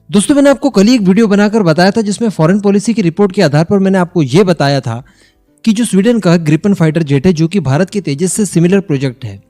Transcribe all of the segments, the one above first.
दोस्तों, मैंने आपको कल ही एक वीडियो बनाकर बताया था जिसमें फॉरेन पॉलिसी की रिपोर्ट के आधार पर मैंने आपको ये बताया था कि जो स्वीडन का ग्रिपन फाइटर जेट है, जो कि भारत के तेजस से सिमिलर प्रोजेक्ट है,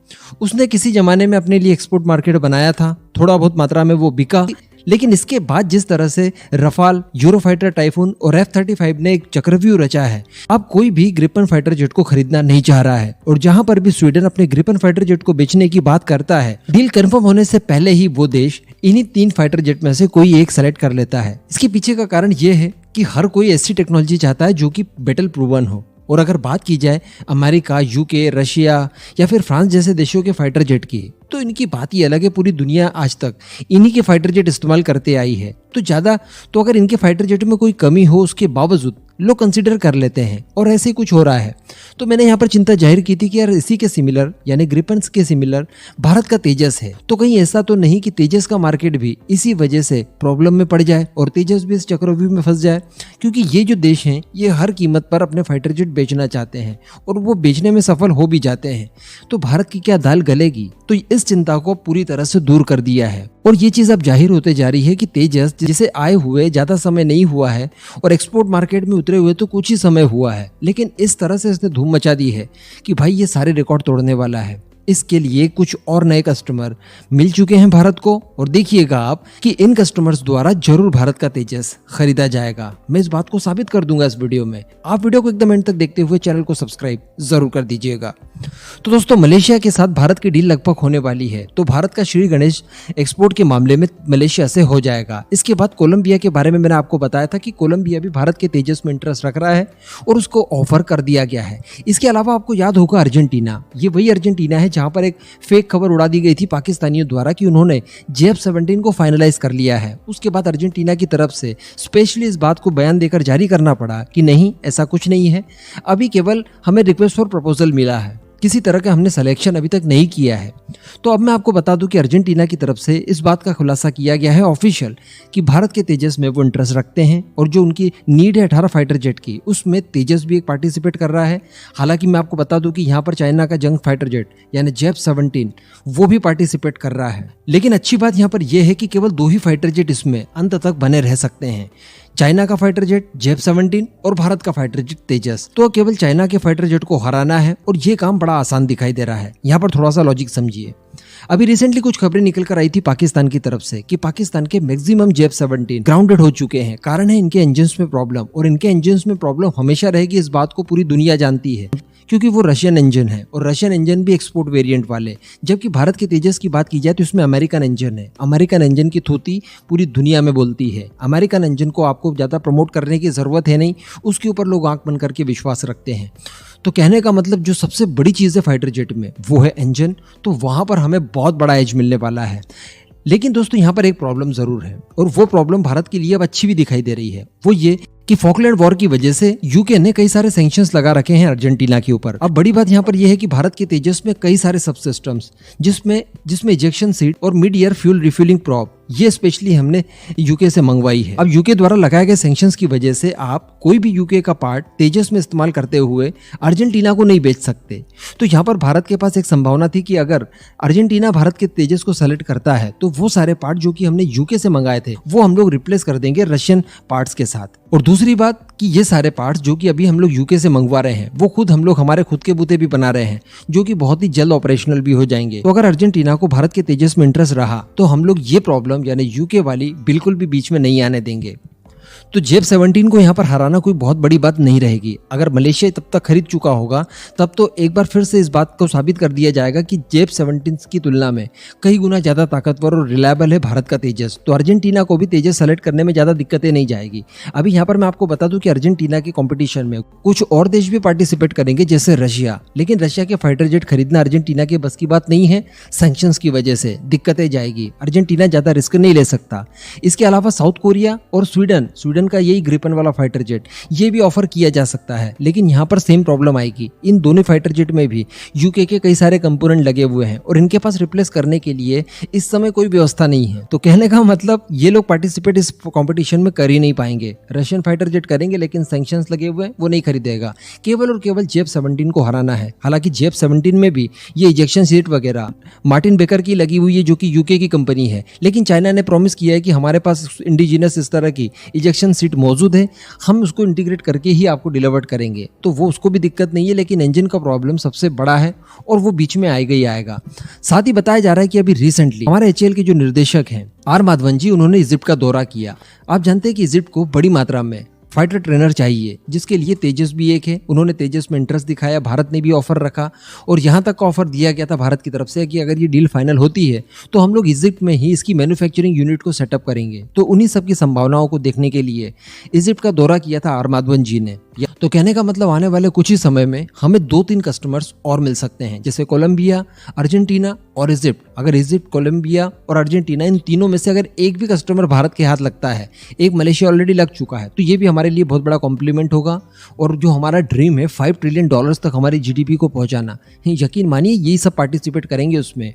उसने किसी जमाने में अपने लिए एक्सपोर्ट मार्केट बनाया था। थोड़ा बहुत मात्रा में वो बिका, लेकिन इसके बाद जिस तरह से रफाल, यूरोफाइटर टाइफून और F-35 ने एक चक्रव्यूह रचा है, अब कोई भी ग्रिपन फाइटर जेट को खरीदना नहीं चाह रहा है। और जहां पर भी स्वीडन अपने ग्रिपन फाइटर जेट को बेचने की बात करता है, डील कंफर्म होने से पहले ही वो देश इन्हीं 3 फाइटर जेट में से कोई एक सेलेक्ट कर लेता है। इसके पीछे का कारण ये है कि हर कोई ऐसी टेक्नोलॉजी चाहता है जो कि बैटल प्रूवन हो। और अगर बात की जाए अमेरिका, यूके, रशिया या फिर फ्रांस जैसे देशों के फाइटर जेट की, तो इनकी बात ही अलग है। पूरी दुनिया आज तक इन्हीं के फाइटर जेट इस्तेमाल करते आई है। तो अगर इनके फाइटर जेट में कोई कमी हो, उसके बावजूद लोग कंसीडर कर लेते हैं, और ऐसे कुछ हो रहा है। तो मैंने यहाँ पर चिंता जाहिर की थी कि यार इसी के सिमिलर, यानी ग्रिपन्स के सिमिलर भारत का तेजस है, तो कहीं ऐसा तो नहीं कि तेजस का मार्केट भी इसी वजह से प्रॉब्लम में पड़ जाए और तेजस भी इस चक्रव्यूह में फंस जाए। क्योंकि ये जो देश हैं, ये हर कीमत पर अपने फाइटर जेट बेचना चाहते हैं और वो बेचने में सफल हो भी जाते हैं। तो भारत की क्या दाल गलेगी? तो इस चिंता को पूरी तरह से दूर कर दिया है। और ये चीज अब जाहिर होते जा रही है कि तेजस, जिसे आए हुए ज्यादा समय नहीं हुआ है और एक्सपोर्ट मार्केट में उतरे हुए तो कुछ ही समय हुआ है, लेकिन इस तरह से इसने धूम मचा दी है कि भाई ये सारे रिकॉर्ड तोड़ने वाला है। इसके लिए कुछ और नए कस्टमर मिल चुके हैं भारत को, और देखिएगा आप कि इन कस्टमर्स द्वारा जरूर भारत का तेजस खरीदा जाएगा। मैं इस बात को साबित कर दूंगा इस वीडियो में। आप वीडियो को एकदम एंड तक देखते हुए चैनल को सब्सक्राइब जरूर कर दीजिएगा। तो दोस्तों, मलेशिया के साथ भारत की डील लगभग होने वाली है। तो भारत का श्री गणेश एक्सपोर्ट के मामले में मलेशिया से हो जाएगा। इसके बाद कोलंबिया के बारे में मैंने आपको बताया था कि कोलंबिया भी भारत के तेजस में इंटरेस्ट रख रहा है और उसको ऑफर कर दिया गया है। इसके अलावा आपको याद होगा अर्जेंटीना, ये वही अर्जेंटीना है जहां पर एक फेक खबर उड़ा दी गई थी पाकिस्तानियों द्वारा कि उन्होंने JF-17 को फाइनलाइज कर लिया है। उसके बाद अर्जेंटीना की तरफ से स्पेशली इस बात को बयान देकर जारी करना पड़ा कि नहीं, ऐसा कुछ नहीं है, अभी केवल हमें रिक्वेस्ट फॉर प्रपोजल मिला है, किसी तरह का हमने सिलेक्शन अभी तक नहीं किया है। तो अब मैं आपको बता दूं कि अर्जेंटीना की तरफ से इस बात का खुलासा किया गया है ऑफिशियल कि भारत के तेजस में वो इंटरेस्ट रखते हैं, और जो उनकी नीड है 18 फाइटर जेट की, उसमें तेजस भी एक पार्टिसिपेट कर रहा है। हालांकि मैं आपको बता दूं कि यहाँ पर चाइना का जंग फाइटर जेट यानी JF-17 वो भी पार्टिसिपेट कर रहा है। लेकिन अच्छी बात यहाँ पर यह है कि केवल 2 ही फाइटर जेट इसमें अंत तक बने रह सकते हैं, चाइना का फाइटर जेट JF-17 और भारत का फाइटर जेट तेजस। तो केवल चाइना के फाइटर जेट को हराना है, और ये काम बड़ा आसान दिखाई दे रहा है। यहाँ पर थोड़ा सा लॉजिक समझिए। अभी रिसेंटली कुछ खबरें निकल कर आई थी पाकिस्तान की तरफ से कि पाकिस्तान के मैक्सिमम JF-17 ग्राउंडेड हो चुके हैं। कारण है इनके इंजन्स में प्रॉब्लम, और इनके इंजन्स में प्रॉब्लम हमेशा रहेगी, इस बात को पूरी दुनिया जानती है, क्योंकि वो रशियन इंजन है, और रशियन इंजन भी एक्सपोर्ट वेरिएंट वाले। जबकि भारत के तेजस की बात की जाए तो इसमें अमेरिकन इंजन है। अमेरिकन इंजन की थूती पूरी दुनिया में बोलती है। अमेरिकन इंजन को आपको ज़्यादा प्रमोट करने की ज़रूरत है नहीं, उसके ऊपर लोग आंख बंद करके विश्वास रखते हैं। तो कहने का मतलब जो सबसे बड़ी चीज़ है फाइटर जेट में वो है इंजन, तो वहाँ पर हमें बहुत बड़ा एज मिलने वाला है। लेकिन दोस्तों, यहाँ पर एक प्रॉब्लम ज़रूर है, और वो प्रॉब्लम भारत के लिए अब अच्छी भी दिखाई दे रही है। वो ये कि फॉकलैंड वॉर की वजह से यूके ने कई सारे सैंक्शंस लगा रखे हैं अर्जेंटीना के ऊपर। अब बड़ी बात यहाँ पर यह है कि भारत के तेजस में कई सारे सब सिस्टम्स, जिसमें इजेक्शन सीट और mid year fuel refuelling prop, ये स्पेशली हमने यूके से मंगवाई है। अब यूके द्वारा लगाए गए सैंक्शंस की वजह से आप कोई भी यूके का पार्ट तेजस में इस्तेमाल करते हुए अर्जेंटीना को नहीं बेच सकते। तो यहाँ पर भारत के पास एक संभावना थी कि अगर अर्जेंटीना भारत के तेजस को सेलेक्ट करता है तो वो सारे पार्ट जो कि हमने यूके से मंगाए थे वो हम लोग रिप्लेस कर देंगे रशियन पार्ट्स के साथ। और दूसरी बात कि ये सारे पार्ट्स जो कि अभी हम लोग यूके से मंगवा रहे हैं, वो खुद हम लोग हमारे खुद के बूते भी बना रहे हैं, जो कि बहुत ही जल्द ऑपरेशनल भी हो जाएंगे। तो अगर अर्जेंटीना को भारत के तेजस में इंटरेस्ट रहा तो हम लोग ये प्रॉब्लम यानी यूके वाली बिल्कुल भी बीच में नहीं आने देंगे। तो JF-17 को यहाँ पर हराना कोई बहुत बड़ी बात नहीं रहेगी। अगर मलेशिया तब तक खरीद चुका होगा, तब तो एक बार फिर से इस बात को साबित कर दिया जाएगा कि JF-17 की तुलना में कई गुना ज़्यादा ताकतवर और रिलायबल है भारत का तेजस। तो अर्जेंटीना को भी तेजस सेलेक्ट करने में ज़्यादा दिक्कतें नहीं जाएगी। अभी यहाँ पर मैं आपको बता दूं कि अर्जेंटीना के कॉम्पिटिशन में कुछ और देश भी पार्टिसिपेट करेंगे, जैसे रशिया। लेकिन रशिया के फाइटर जेट खरीदना अर्जेंटीना के बस की बात नहीं है, सैंक्शंस की वजह से दिक्कतें जाएगी। अर्जेंटीना ज़्यादा रिस्क नहीं ले सकता। इसके अलावा साउथ कोरिया और स्वीडन स्वीडन का यही ग्रिपन वाला फाइटर जेट, ये भी ऑफर किया जा सकता है। लेकिन यहाँ पर सेम प्रॉब्लम आएगी, इन दोनों फाइटर जेट में भी यूके के कई सारे कंपोनेंट लगे हुए हैं और इनके पास रिप्लेस करने के लिए इस समय कोई व्यवस्था नहीं है। तो कहने का मतलब ये लोग पार्टिसिपेट इस कंपटीशन में कर ही नहीं पाएंगे। रशियन फाइटर जेट करेंगे लेकिन सैंक्शंस लगे हुए हैं, वो नहीं खरीदेगा। केवल और केवल JF-17 को हराना है। हालांकि JF-17 में भी ये इजेक्शन सीट वगैरह मार्टिन बेकर की लगी हुई है, जो कि यूके की कंपनी है। लेकिन चाइना ने प्रॉमिस किया है कि हमारे पास इंडिजिनस इस तरह की इजेक्शन सीट मौजूद है, हम उसको इंटीग्रेट करके ही आपको डिलीवर करेंगे। तो वो उसको भी दिक्कत नहीं है, लेकिन इंजन का प्रॉब्लम सबसे बड़ा है और वो बीच में आएगा ही आएगा। साथ ही बताया जा रहा है कि अभी रिसेंटली हमारे HAL के जो निर्देशक हैं आर माधवन जी, उन्होंने इजिप्ट का दौरा किया। आप जानते हैं कि इजिप्ट को बड़ी मात्रा में फाइटर ट्रेनर चाहिए, जिसके लिए तेजस भी एक है। उन्होंने तेजस में इंटरेस्ट दिखाया, भारत ने भी ऑफर रखा और यहाँ तक का ऑफर दिया गया था भारत की तरफ से कि अगर ये डील फाइनल होती है तो हम लोग इजिप्ट में ही इसकी मैन्युफैक्चरिंग यूनिट को सेटअप करेंगे। तो उन्हीं सब की संभावनाओं को देखने के लिए इजिप्ट का दौरा किया था आर माधवन जी ने। तो कहने का मतलब आने वाले कुछ ही समय में हमें 2-3 कस्टमर्स और मिल सकते हैं, जैसे कोलंबिया, अर्जेंटीना और इजिप्ट। अगर इजिप्ट, कोलंबिया और अर्जेंटीना, इन तीनों में से अगर एक भी कस्टमर भारत के हाथ लगता है, एक मलेशिया ऑलरेडी लग चुका है, तो ये भी हमारे लिए बहुत बड़ा कॉम्प्लीमेंट होगा। और जो हमारा ड्रीम है $5 ट्रिलियन तक हमारी GDP को पहुंचाना, यकीन मानिए यही सब पार्टिसिपेट करेंगे उसमें।